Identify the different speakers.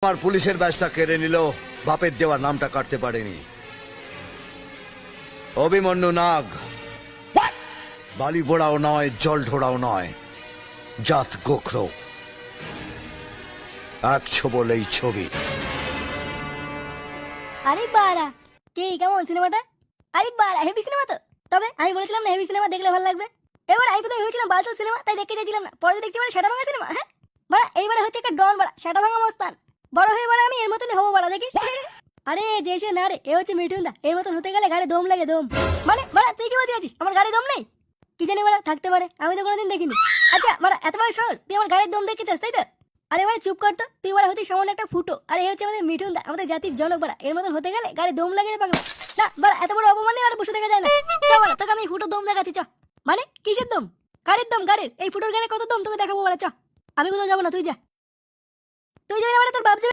Speaker 1: আমার পুলিশের ব্যাজটা কেড়ে নিল, বাপের দেওয়ার নামটা কাটতে পারেনি। অভিমন্যু নাগ বালি বোড়াও নয়, জল ঢোড়াও নয়, জাত গোখরো, এক বলেই ছবি।
Speaker 2: আরে বাড়া, কে কেমন সিনেমাটা? আরে বাড়া, হেভি সিনেমা তো। তবে আমি বলেছিলাম না হেভি সিনেমা দেখলে ভালো লাগবে। এবার আমি প্রথমে ভেবেছিলাম বালতাল সিনেমা, তাই দেখতে চাইছিলাম না। পরে দেখছি বাড়া সেটা ভাঙা সিনেমা। হ্যাঁ বাড়া, এইবারে হচ্ছে একটা ডন বাড়া, সেটা ভাঙা মস্তান। বড় হয়ে বাড়া আমি এর মতনই হবো বাড়া, দেখিস। আরে যেসে না রে, এ হচ্ছে মিঠুন দা। এর মতন হতে গেলে গাড়ি দম লাগে, দম। মানে বাড়া তুই কি বলতে আছিস আমার গাড়ি দম নেই? কি জানি বাড়া, থাকতে পারে, আমি তো কোনোদিন দেখিনি। আচ্ছা বাড়া, এত বড় সহজ তুই আমার গাড়ির দম দেখতে চাস, তাই তো? আরে বাড়া চুপ কর তো, তুই বাড়া হচ্ছিস সামান্য একটা ফুটো। আর এই হচ্ছে আমাদের মিঠুন দা, আমাদের জাতির জনক বাড়া। এর মতন হতে গেলে গাড়ি দম লাগে রে পাগলা। না বাড়া, এত বড় অপমানে আর বসে দেখা যায় না। চ বাড়া, তোকে আমি ফুটো দম দেখাচ্ছি, চ। মানে কিসের দম? গাড়ির দম, গাড়ির। এই ফুটোর গাড়ি কত দম তোকে দেখাবো বাড়া, চ। আমি কোথাও যাবো না, তুই যা। তুই যাবি না মানে তোর বাপ যাবে।